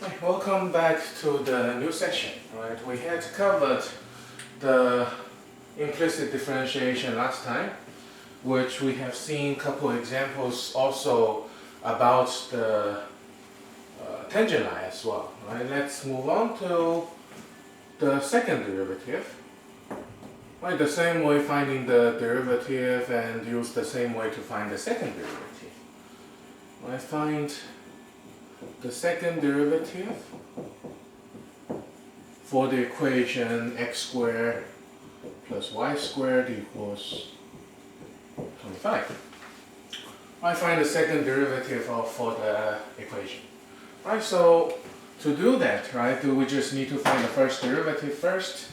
Right, welcome back to the new session. Right, we had covered the implicit differentiation last time, which we have seen a couple examples also about the tangent line as well. Right, let's move on to the second derivative. Right, the same way finding the derivative and use the same way to find the second derivative. I find the second derivative for the equation x squared plus y squared equals 25. I find the second derivative for the equation. Right, so to do that, right, we just need to find the first derivative first,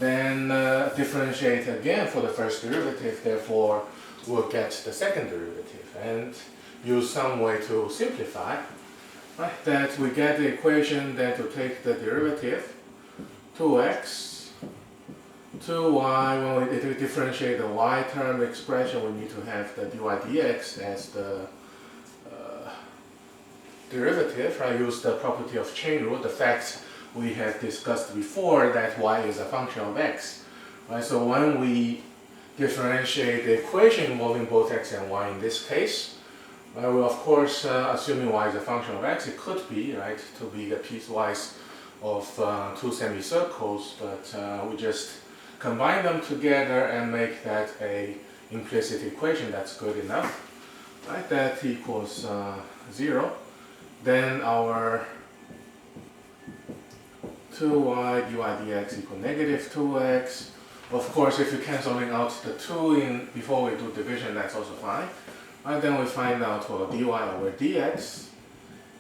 then differentiate again for the first derivative, therefore we'll get the second derivative and use some way to simplify. Right, that we get the equation that will take the derivative 2x, 2y. When we differentiate the y term expression, we need to have the dy dx as the derivative. I use the property of chain rule, the fact we have discussed before that y is a function of x. Right, so when we differentiate the equation involving both x and y in this case, well, of course, assuming y is a function of x, it could be, right, to be the piecewise of two semicircles, but we just combine them together and make that a implicit equation. That's good enough, right? That equals 0. Then our 2y dy dx equal negative 2x. Of course, if you're canceling out the 2 before we do division, that's also fine. And then we find out, well, dy over dx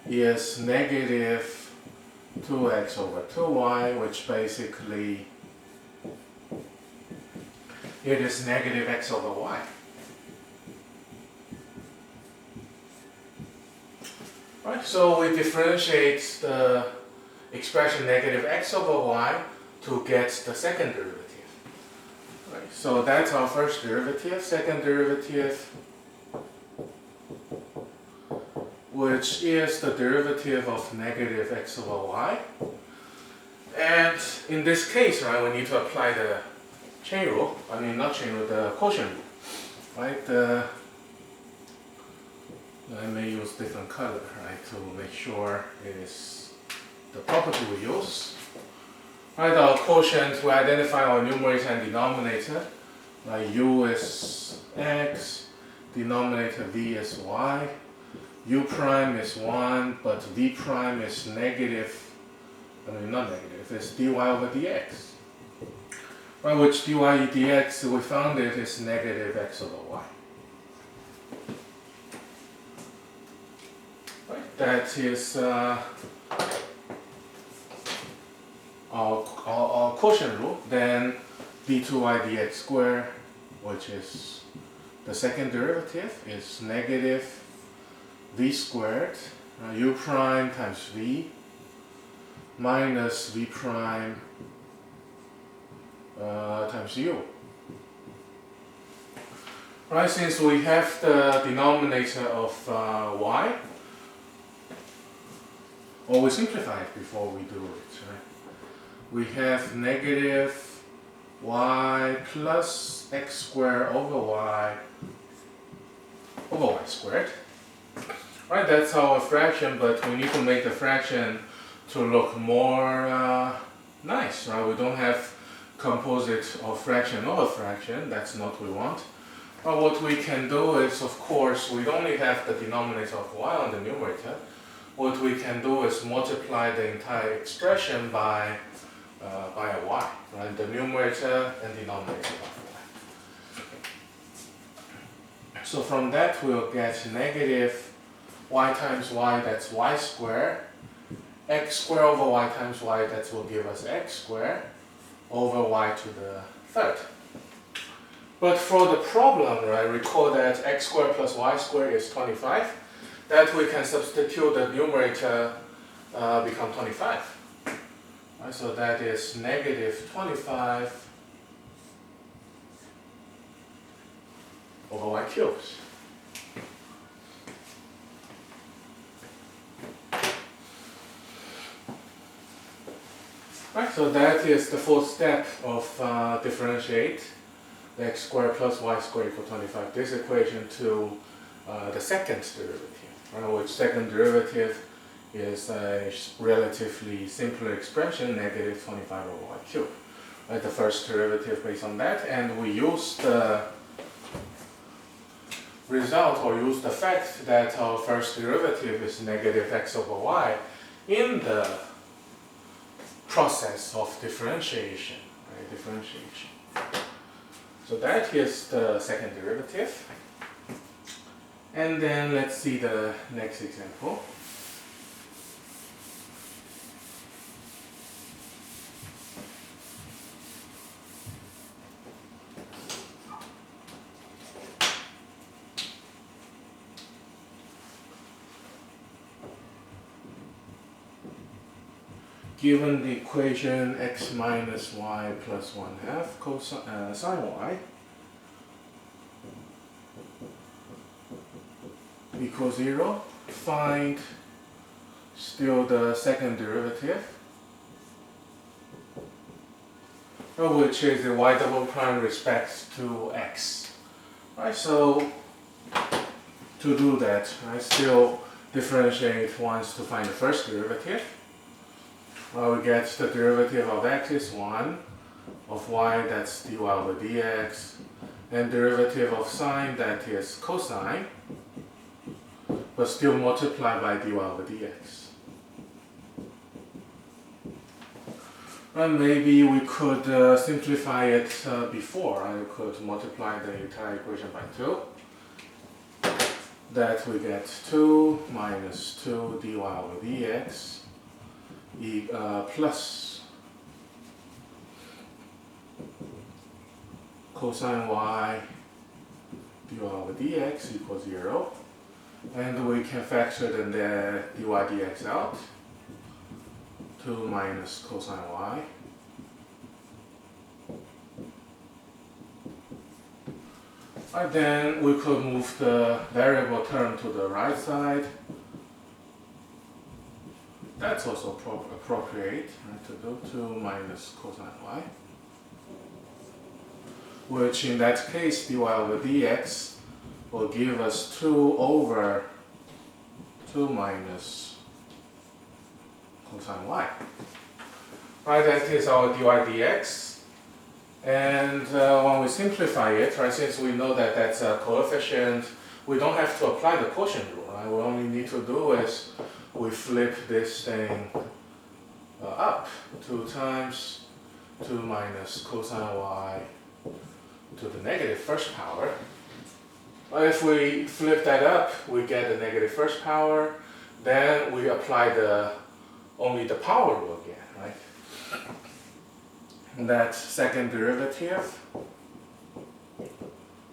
is negative 2x over 2y, which basically it is negative x over y. Right, so we differentiate the expression negative x over y to get the second derivative. Right, so that's our first derivative. Second derivative, which is the derivative of negative x over y. And in this case, right, we need to apply the chain rule. I mean, not chain rule, the quotient rule. Right? I may use different color, right, to make sure it is the property we use. Right, our quotient, we identify our numerator and denominator. Right, u is x, denominator v is y. U prime is 1, but v prime is negative, I mean not negative, it's dy over dx. Right, which dy dx, we found it is negative x over y. Right, that is our quotient rule. Then d2y dx squared, which is the second derivative, is negative v squared, u prime times v, minus v prime times u. Right, since we have the denominator of y, or we simplify it before we do it, right? We have negative y plus x squared over y squared. Right, that's our fraction, but we need to make the fraction to look more nice, right? We don't have composite of fraction over fraction, that's not what we want. But what we can do is, of course, we only have the denominator of y on the numerator. What we can do is multiply the entire expression by a y, right? The numerator and denominator of y. So from that we'll get negative y times y, that's y squared. X squared over y times y, that will give us x squared over y to the third. But for the problem, right, recall that x squared plus y squared is 25. That we can substitute the numerator become 25. Right, so that is negative 25 over y cubed. Right, so that is the fourth step of differentiate the x squared plus y squared equal 25, this equation to the second derivative, which second derivative is a relatively simpler expression, negative 25 over y cubed. Right, the first derivative based on that, and we use the result or use the fact that our first derivative is negative x over y in the process of differentiation. Right, differentiation. So that is the second derivative. And then let's see the next example. Given the equation x minus y plus 1/2 sine y equals 0, find still the second derivative, which is the y double prime respects to x. Right, so to do that, I still differentiate once to find the first derivative. We get the derivative of x is 1, of y that's dy over dx, and derivative of sine that is cosine, but still multiplied by dy over dx. And maybe we could simplify it before. I could multiply the entire equation by 2. That we get 2 minus 2 dy over dx plus cosine y dy over dx equals 0. And we can factor the dy dx out. 2 minus cosine y. And then we could move the variable term to the right side. That's also appropriate, right, to do 2 minus cosine y, which in that case dy over dx will give us 2 over 2 minus cosine y. Right, that is our dy dx. And when we simplify it, right, since we know that that's a coefficient, we don't have to apply the quotient rule. Right? What we need to do is we flip this thing up 2 times 2 minus cosine y to the negative first power. If we flip that up, we get the negative first power. Then we apply only the power rule again, right? And that second derivative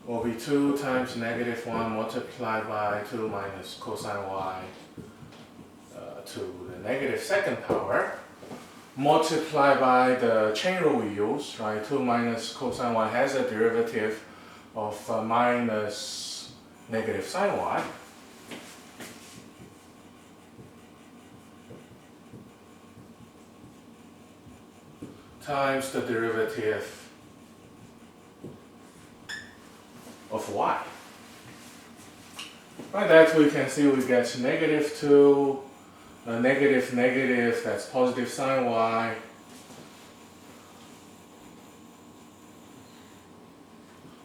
will be 2 times negative 1 multiplied by 2 minus cosine y to the negative second power, multiplied by the chain rule we use, right? 2 minus cosine y has a derivative of minus negative sine y. Times the derivative of y. By that we can see we get negative 2, negative negative, that's positive sine y,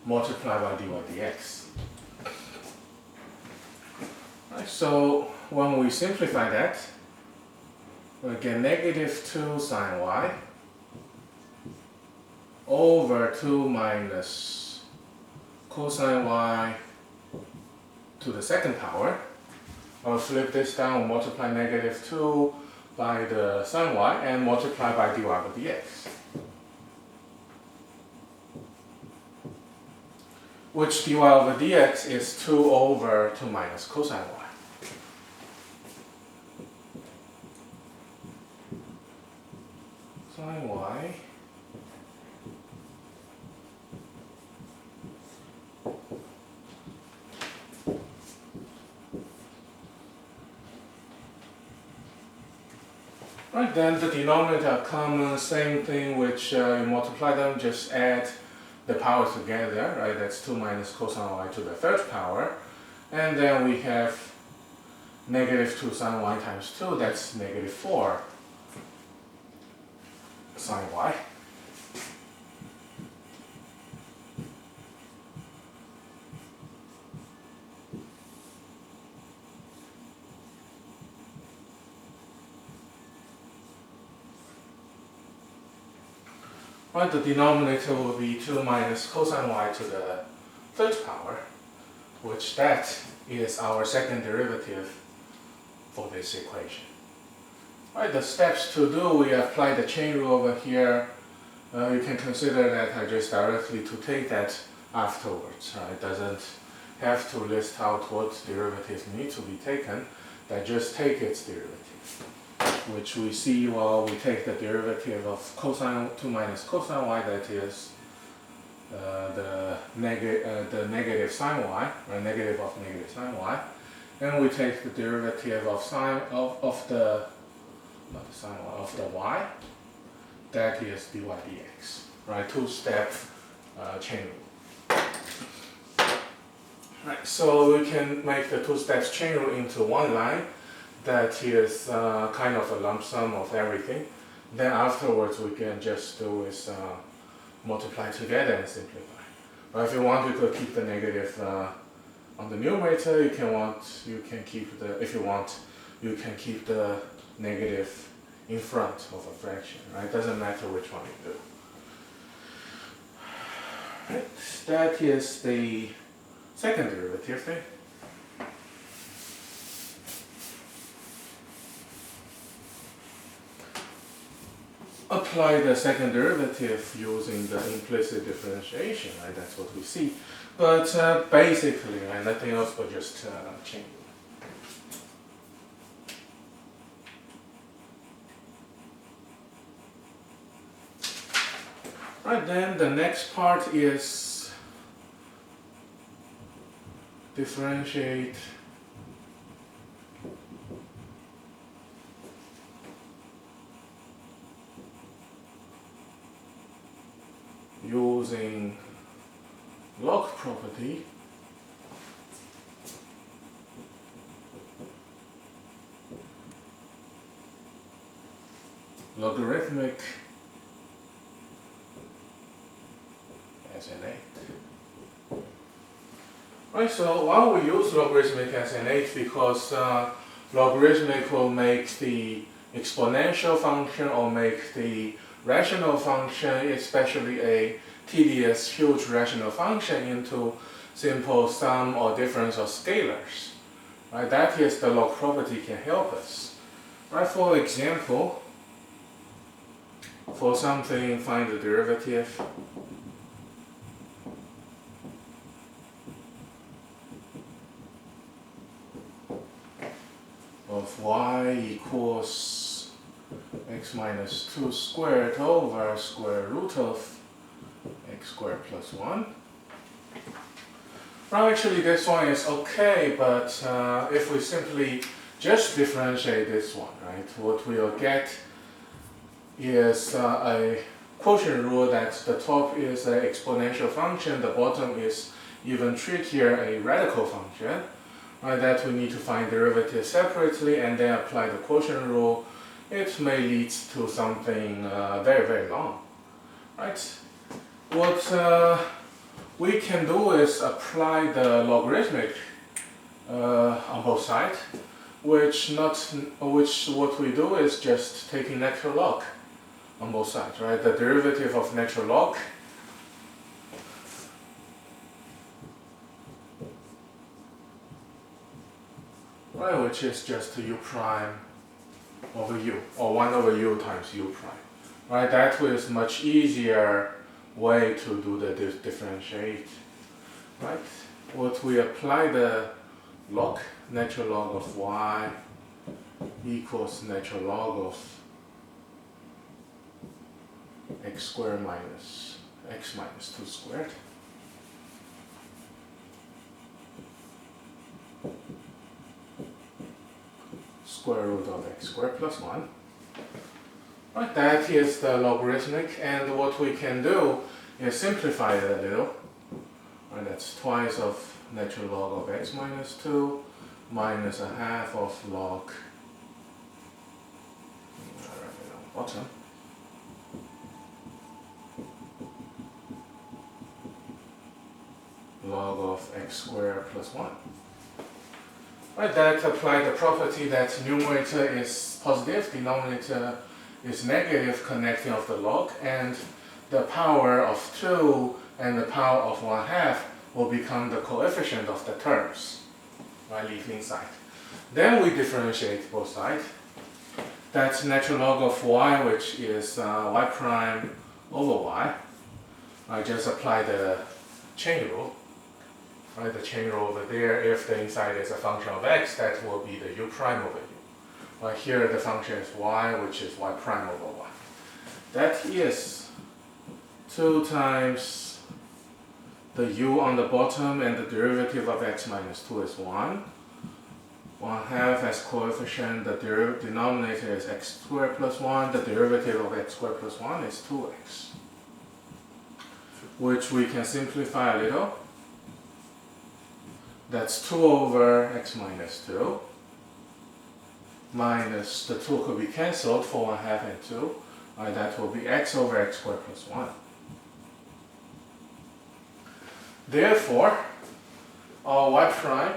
multiplied by dy dx. Right, so when we simplify that, we get negative 2 sine y over 2 minus cosine y to the second power. I'll flip this down and multiply negative 2 by the sine y and multiply by dy over dx. Which dy over dx is 2 over 2 minus cosine y. Sine y Right, then the denominator are common, same thing, which you multiply them, just add the power together, right? That's 2 minus cosine y to the third power. And then we have negative 2 sine y times 2, that's negative 4 sine y. Right, the denominator will be 2 minus cosine y to the third power, which that is our second derivative for this equation. Right, the steps to do, we apply the chain rule over here. You can consider that I just directly to take that afterwards. It doesn't have to list out what derivatives need to be taken, that just take its derivative, which we see while we take the derivative of cosine 2 minus cosine y, that is the negative sine y, or negative of negative sine y, and we take the derivative of the y, that is dy dx, right? Two-step chain rule. Right, so we can make the two steps chain rule into one line. That is kind of a lump sum of everything. Then afterwards we can just do is multiply together and simplify. But if you want, you could keep the negative on the numerator. If you want, you can keep the negative in front of a fraction. Right? Doesn't matter which one you do. Right. That is the second derivative thing. Apply the second derivative using the implicit differentiation, right? That's what we see. But basically, right, nothing else but just chain rule. Right, then the next part is differentiate using log property logarithmic SN8. Right, so why we use logarithmic SN8? Because logarithmic will make the exponential function or make the rational function, especially a tedious, huge rational function, into simple sum or difference of scalars. Right, that is the log property can help us. Right, for example, for something, find the derivative of y equals x minus 2 squared over square root of x squared plus 1. Well, actually this one is okay, but if we simply just differentiate this one, right, what we'll get is a quotient rule that the top is an exponential function, the bottom is even trickier, a radical function. Right, that we need to find derivatives separately and then apply the quotient rule. It may lead to something very, very long. Right? What we can do is apply the logarithmic on both sides, which what we do is just taking natural log on both sides. Right? The derivative of natural log right, which is just u prime over u, or 1 over u times u prime. Right, that is much easier way to do the differentiate. Right, what we apply the log, natural log of y equals natural log of x squared minus x minus 2 squared. Square root of x squared plus 1. Right, that is the logarithmic, and what we can do is simplify it a little. Right, that's twice of natural log of x minus 2 minus a half of log bottom log of x squared plus 1. Right, that apply the property that numerator is positive, denominator is negative connecting of the log, and the power of 2 and the power of 1/2 will become the coefficient of the terms, right, leaving side. Then we differentiate both sides. That's natural log of y, which is y prime over y. I just apply the chain rule. Right, the chain rule over there, if the inside is a function of x, that will be the u prime over u. Right, here the function is y, which is y prime over y. That is 2 times the u on the bottom, and the derivative of x minus 2 is 1. 1/2 as coefficient, the denominator is x squared plus 1, the derivative of x squared plus 1 is 2x. Which we can simplify a little. That's 2 over x minus 2 minus the 2 could be cancelled for 1/2 and 2. That will be x over x squared plus 1. Therefore, our y prime,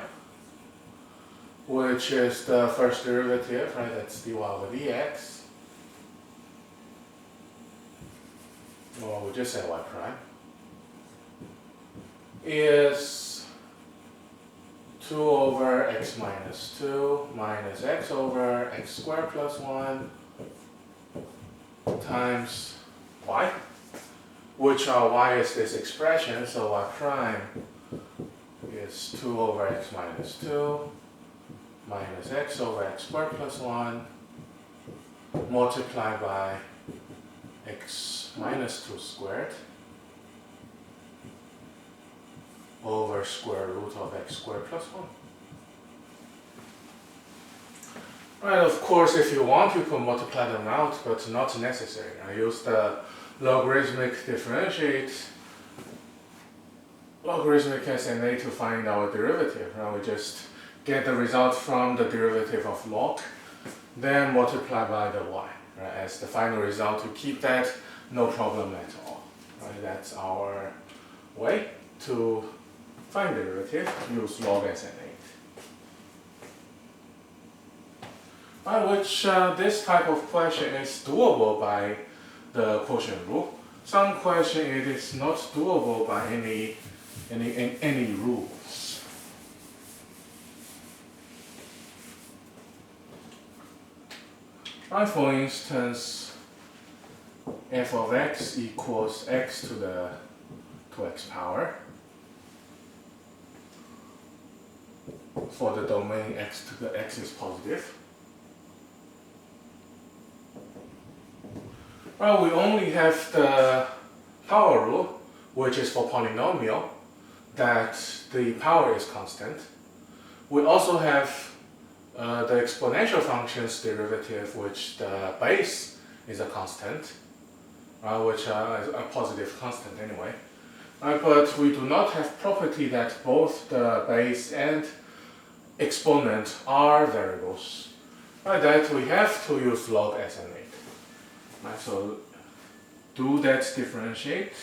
which is the first derivative, right, that's dy over dx, or we'll just say y prime, is 2 over x minus 2 minus x over x squared plus 1 times y, which y is this expression, so y prime is 2 over x minus 2 minus x over x squared plus 1 multiplied by x minus 2 squared over square root of x squared plus 1. Right, of course, if you want, you can multiply them out, but not necessary. I use the logarithmic differentiate, logarithmic SNA to find our derivative. Right? We just get the result from the derivative of log, then multiply by the y. Right? As the final result, to keep that, no problem at all. Right? That's our way to find derivative, use log SNA. By which this type of question is doable by the quotient rule. Some question it is not doable by any rules. Right, for instance, f of x equals x to the 2x power for the domain x to the x is positive. Well, we only have the power rule, which is for polynomial, that the power is constant. We also have the exponential function's derivative, which the base is a constant, which is a positive constant anyway. But we do not have property that both the base and exponent are variables. By that we have to use log SNA. So do that differentiate.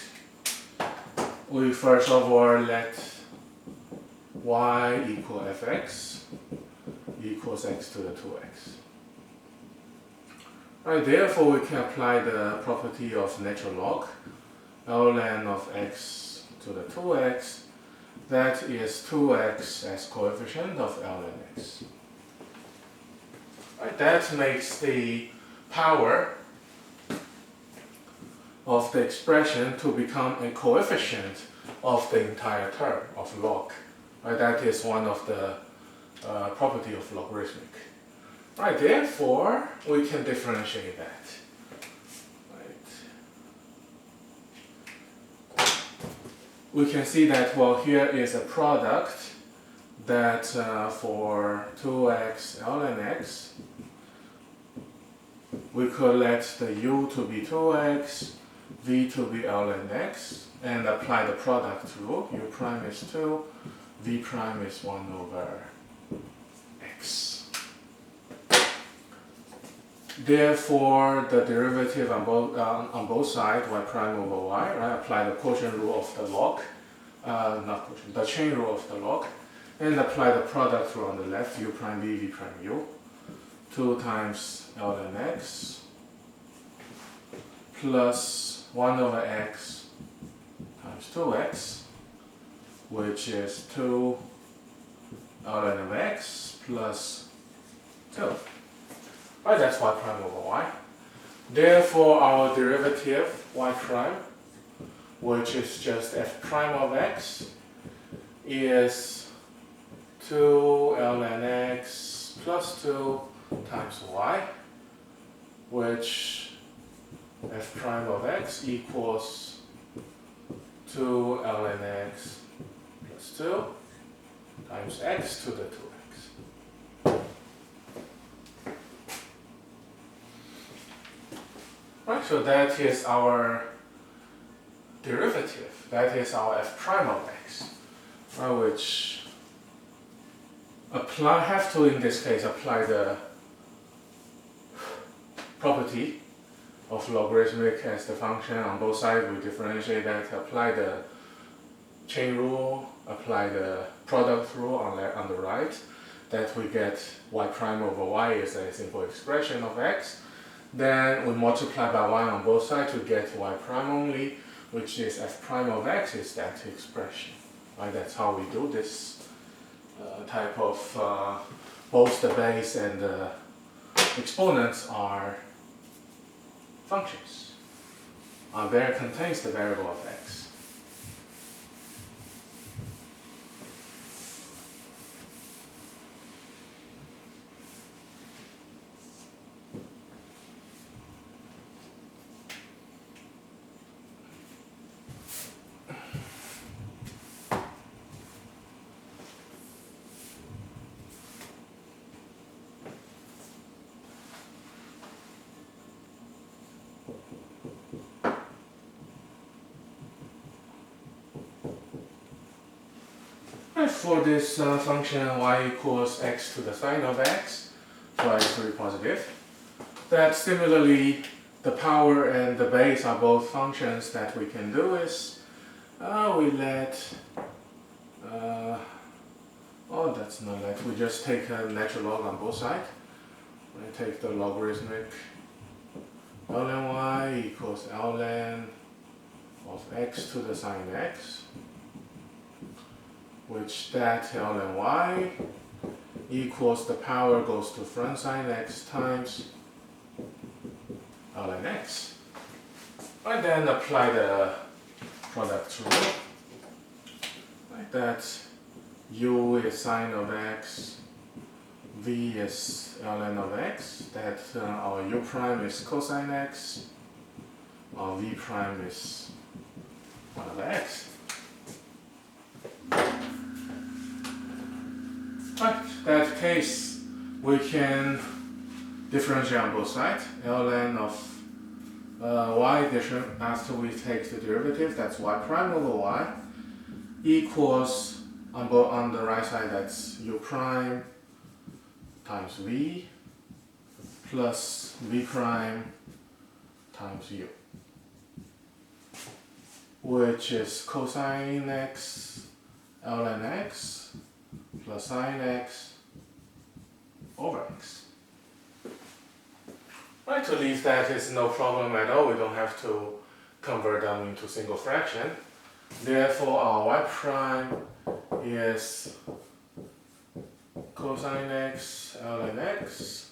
We first of all let y equal fx equals x to the 2x. Right, therefore we can apply the property of natural log, ln of x to the 2x, that is 2x as coefficient of ln x. Right, that makes the power of the expression to become a coefficient of the entire term of log. Right, that is one of the property of logarithmic. Right, therefore we can differentiate that. Right. We can see that, well, here is a product that for 2x ln x we could let the u to be 2x, v to be ln x, and apply the product rule. U prime is 2, v prime is 1 over x. Therefore, the derivative on both sides, y prime over y, right? Apply the quotient rule of the log, not quotient, the chain rule of the log, and apply the product rule on the left, u prime v, v prime u. 2 times ln x plus 1 over x times 2x, which is 2 ln of x plus 2. Right, that's y prime over y. Therefore, our derivative, y prime, which is just f prime of x, is 2 ln x plus 2 times y, which f prime of x equals 2 ln x plus 2 times x to the 2x. Right, so that is our derivative. That is our f prime of x, which have to, in this case, apply the property of logarithmic as the function on both sides. We differentiate that, apply the chain rule, apply the product rule on the right, that we get y prime over y is a simple expression of x. Then we multiply by y on both sides to get y prime only, which is f prime of x is that expression. Right? That's how we do this type of both the base and the exponents are functions. There contains the variable of x. For this function y equals x to the sine of x, for x to be positive, that similarly the power and the base are both functions. That we can do is we let that's not let, we just take a natural log on both sides. We take the logarithmic ln y equals ln of x to the sine x, which that ln y equals the power goes to front sine x times ln x. And then apply the product rule. Like that, u is sine of x, v is ln of x, that our u prime is cosine x, our v prime is 1 over x. Right, that case, we can differentiate on both sides. Ln of y after we take the derivative, that's y prime over y, equals on the right side, that's u prime times v plus v prime times u, which is cosine x ln x plus sine x over x. Right, to leave that is no problem at all. We don't have to convert them into single fraction. Therefore, our y prime is cosine x ln x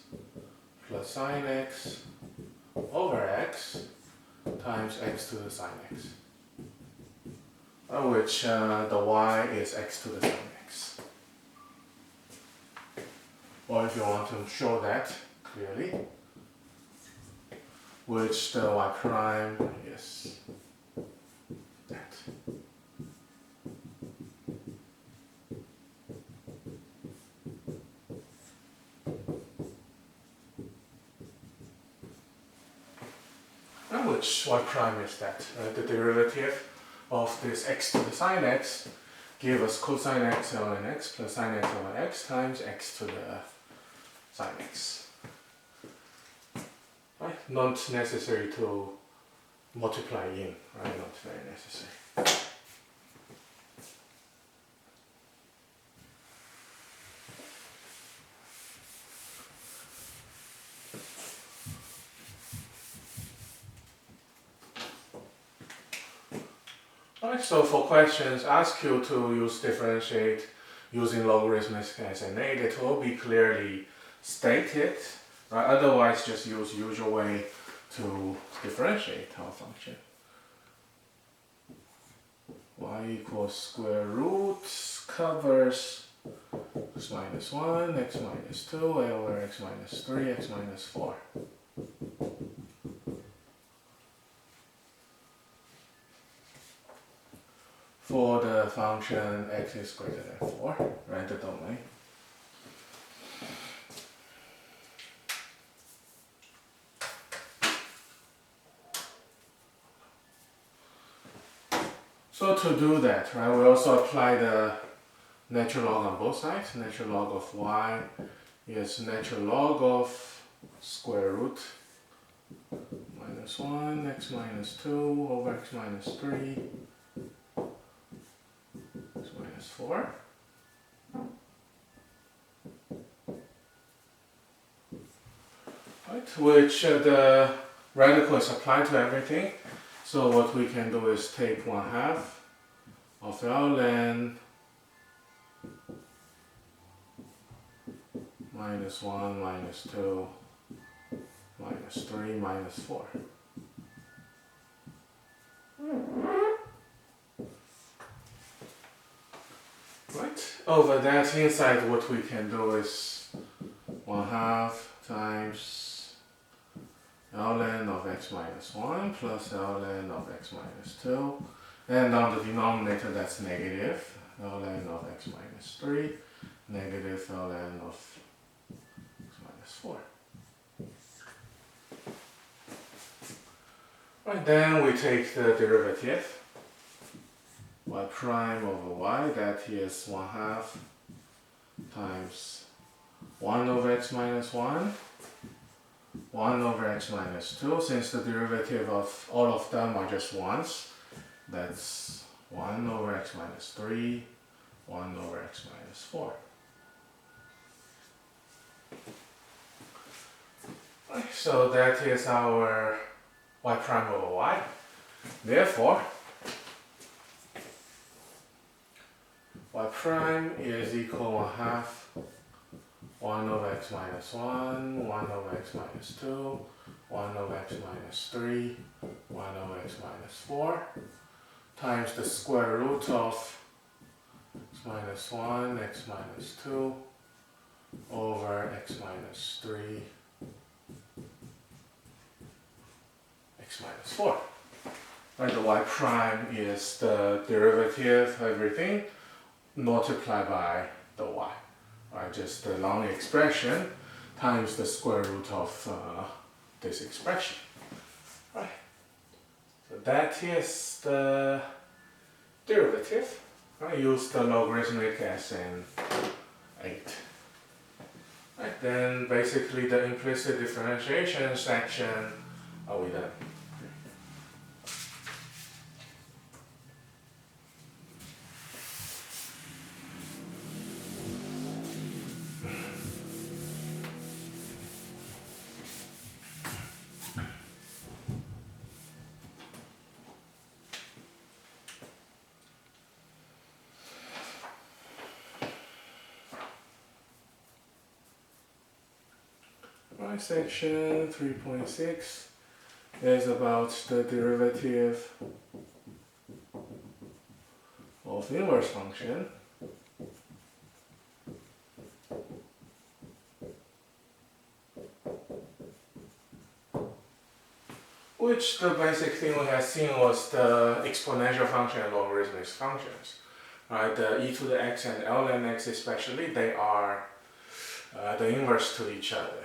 plus sine x over x times x to the sine x, which the y is x to the sine x. Or if you want to show that clearly, which the y prime is that. which y prime is that? The derivative of this x to the sine x give us cosine x ln x plus sine x over x times x to the sine x. Right? Not necessary to multiply in, right? Not very necessary. Alright, so for questions, ask you to use differentiate using logarithmic as an aid. It will be clearly stated, right? Otherwise, just use usual way to differentiate our function. Y equals square root covers x minus 1, x minus 2, a over x minus 3, x minus 4. For the function x is greater than 4, right, the domain. So to do that, right, we also apply the natural log on both sides. Natural log of y is natural log of square root minus 1, x minus 2 over x minus 3, x minus 4. Right, which the radical is applied to everything. So what we can do is take 1/2 of ln minus 1 minus 2 minus 3 minus 4. Right, over that inside what we can do is 1/2 times ln of x minus 1 plus ln of x minus 2, and on the denominator that's negative ln of x minus 3, negative ln of x minus 4. Right, then we take the derivative y prime over y, that is 1/2 times 1 over x minus 1, 1 over x minus 2, since the derivative of all of them are just ones, that's 1 over x minus 3, 1 over x minus 4. Right, so that is our y prime over y. Therefore, y prime is equal 1/2 1 over x minus 1, 1 over x minus 2, 1 over x minus 3, 1 over x minus 4, times the square root of x minus 1, x minus 2, over x minus 3, x minus 4. Right, the y prime is the derivative of everything multiplied by the y. Right, just the long expression times the square root of this expression. Right. So that is the derivative. I use the logarithmic as an aid. Right, then basically the implicit differentiation section are we done. Right, section 3.6 is about the derivative of inverse function. Which the basic thing we have seen was the exponential function and logarithmic functions. Right, the e to the x and ln x especially, they are the inverse to each other.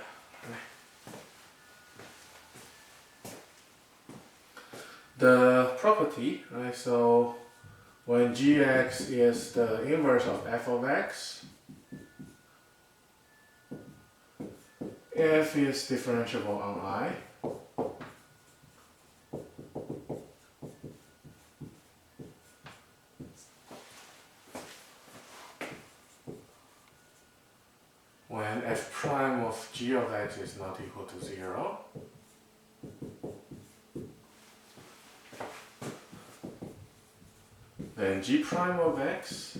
the property, right? So when gx is the inverse of f of x, f is differentiable on I. When f prime of g of x is not equal to 0, then g prime of x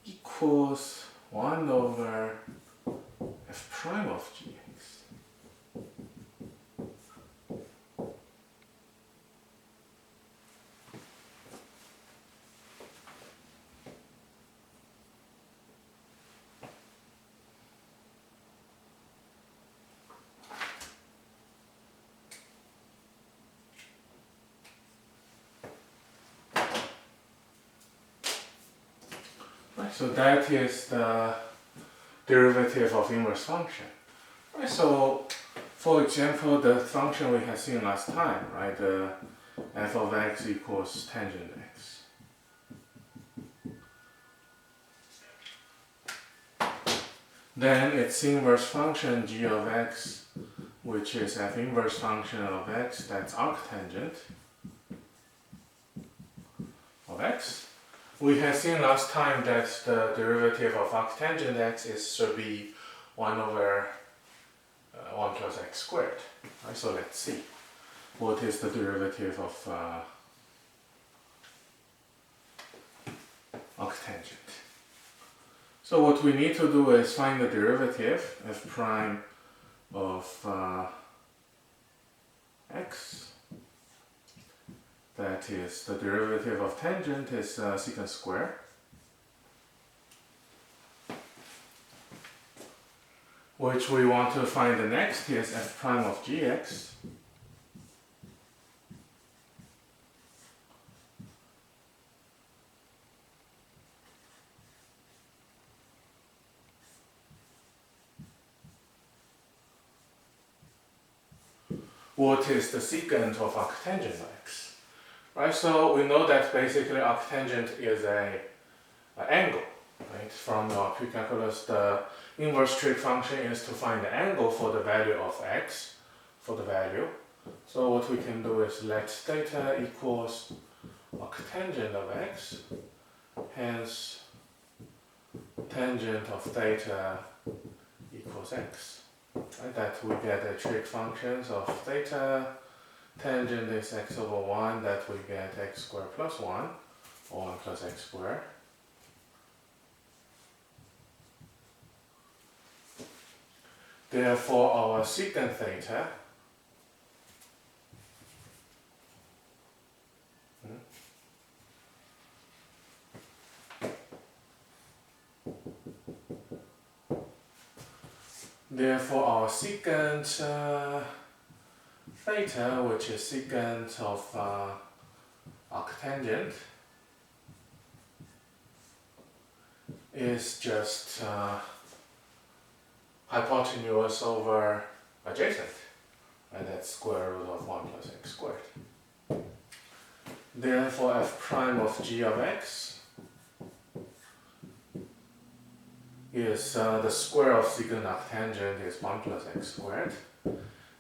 equals 1 over f prime of gx. Right, so that is the derivative of inverse function. Right, so for example, the function we had seen last time, right, the f of x equals tangent x. Then its inverse function g of x, which is f inverse function of x, that's arctangent of x. We had seen last time that the derivative of arctangent x should be 1 over 1 plus x squared. Right, so let's see. What is the derivative of arctangent? So what we need to do is find the derivative f prime of x. That is, the derivative of tangent is secant square, which we want to find the next is f prime of gx. What is the secant of arctangent of x? Right, so we know that basically arctangent is an angle. Right, from your pre-calculus, the inverse trig function is to find the angle for the value of x, for the value. So what we can do is let theta equals arctangent of x, hence tangent of theta equals x. Right, that we get the trig functions of theta, tangent is x over 1, that we get x squared plus 1, or 1 plus x squared. Therefore, our secant theta Therefore, our secant theta, which is secant of arctangent, is just hypotenuse over adjacent, and that's square root of 1 plus x squared. Therefore, f prime of g of x is the square of secant arctangent is 1 plus x squared,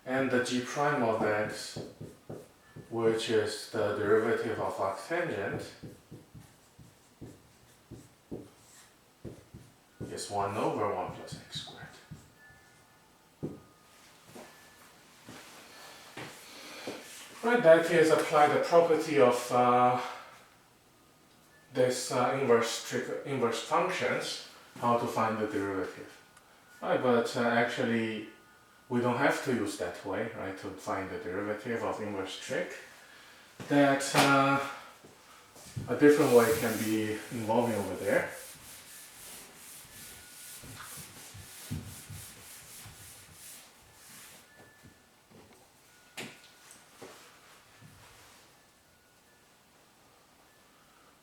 and the g prime of x, which is the derivative of arctangent, is 1 over 1 plus x squared. Right, that is apply the property of this inverse functions, how to find the derivative. Right, but actually we don't have to use that way, right, to find the derivative of inverse trig. That a different way can be involving over there.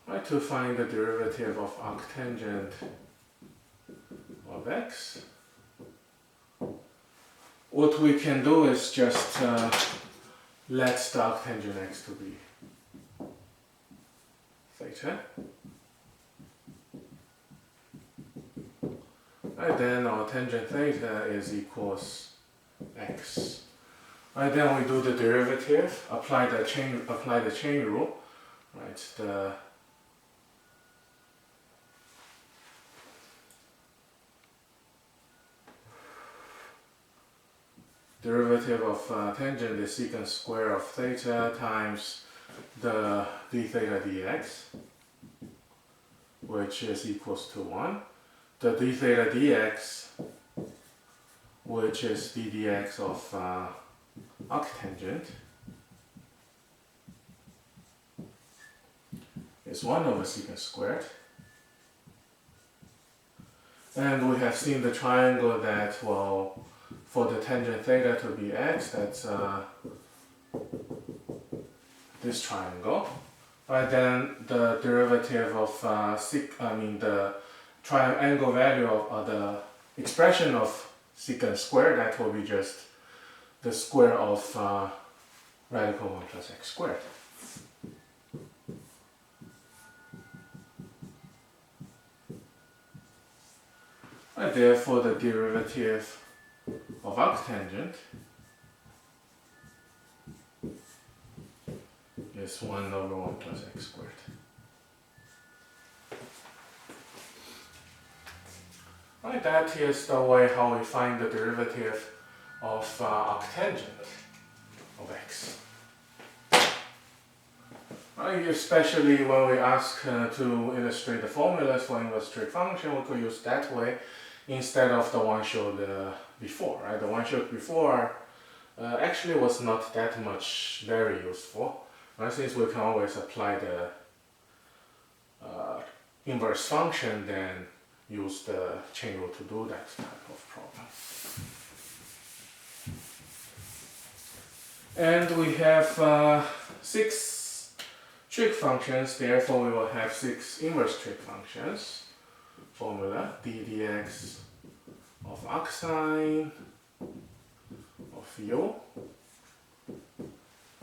Right, to find the derivative of arctangent of x, what we can do is just let the arctangent x to be theta. Right, then our tangent theta is equals x. Right, then we do the derivative, apply the chain rule. Right, the derivative of tangent is secant square of theta times the d theta dx, which is equals to 1. The d theta dx, which is d dx of arctangent, is 1 over secant squared. And we have seen the triangle that, well, for the tangent theta to be x, that's this triangle. Right, then the derivative of the triangle value of the expression of secant squared, that will be just the square of radical 1 plus x squared. Right, therefore the derivative of arctangent is 1 over 1 plus x squared. Right, that is the way how we find the derivative of arctangent of x. Right, especially when we ask to illustrate the formulas for inverse trig function, we could use that way instead of the one showed before. Right, the one showed before actually was not that much very useful. Right, since we can always apply the inverse function, then use the chain rule to do that type of problem. And we have 6 trig functions, therefore we will have 6 inverse trig functions. Formula d dx of arcsine of u,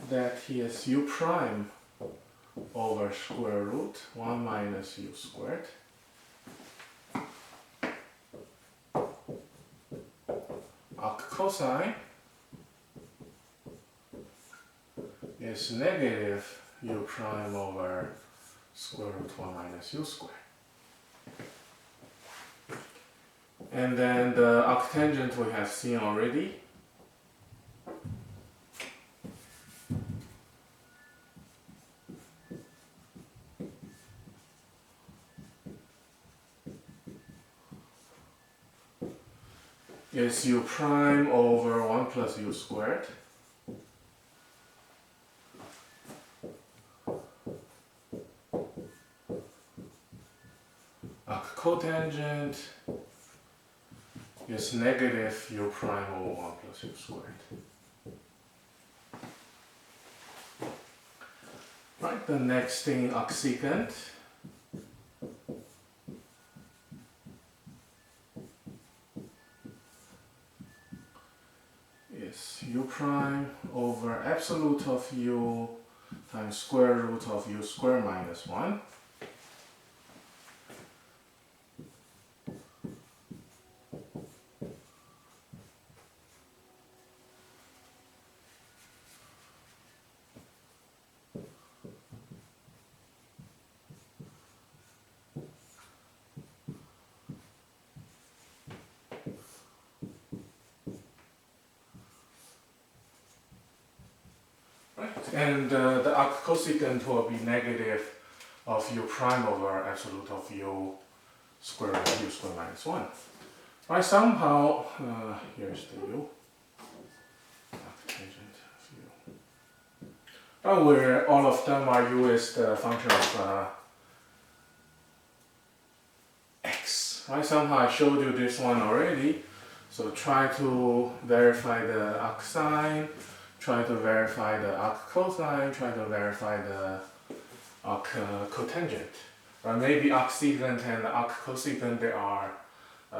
that is u prime over square root 1 minus u squared. Arc cosine is negative u prime over square root 1 minus u squared. And then the arctangent we have seen already. Is u prime over 1 plus u squared. Arc cotangent is negative u prime over 1 plus u squared. Right, the next thing, arcsecant. Is u prime over absolute of u times square root of u squared minus 1. And the arc cosecant will be negative of u prime over absolute of u square root of u squared minus 1. Right, somehow, here's the u, arctangent of u. But where all of them are u is the function of x. Right, somehow I showed you this one already. So try to verify the arcsine. Try to verify the arc cosine, try to verify the arc cotangent. Maybe arcsecant and arc cosecant, they are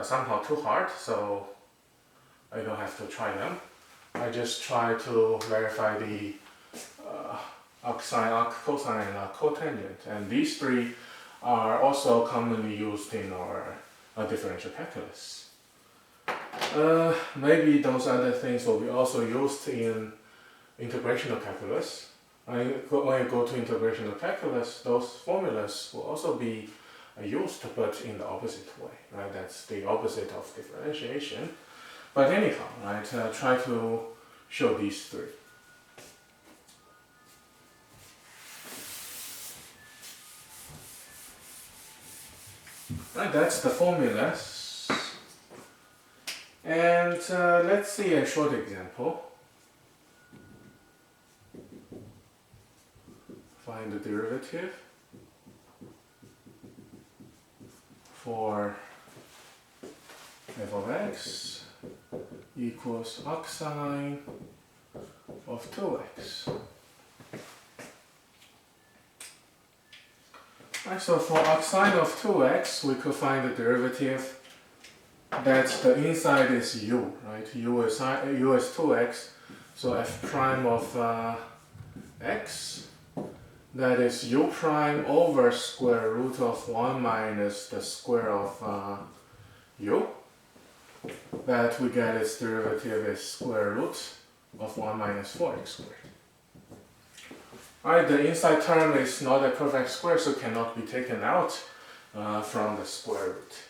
somehow too hard, so I don't have to try them. I just try to verify the arcsine, arccosine, and arcotangent. And these three are also commonly used in our differential calculus. Maybe those other things will be also used in integrational calculus. When you go to integrational calculus, those formulas will also be used, but in the opposite way, right? That's the opposite of differentiation. But anyhow, right, try to show these three. Right, that's the formulas. And let's see a short example. Find the derivative for f of x equals arcsine of 2x. Right, so for arcsine of 2x, we could find the derivative that the inside is u, right? U is 2x, so f prime of x, that is u prime over square root of 1 minus the square of u. That we get its derivative is square root of 1 minus 4x squared. Alright, the inside term is not a perfect square, so cannot be taken out from the square root.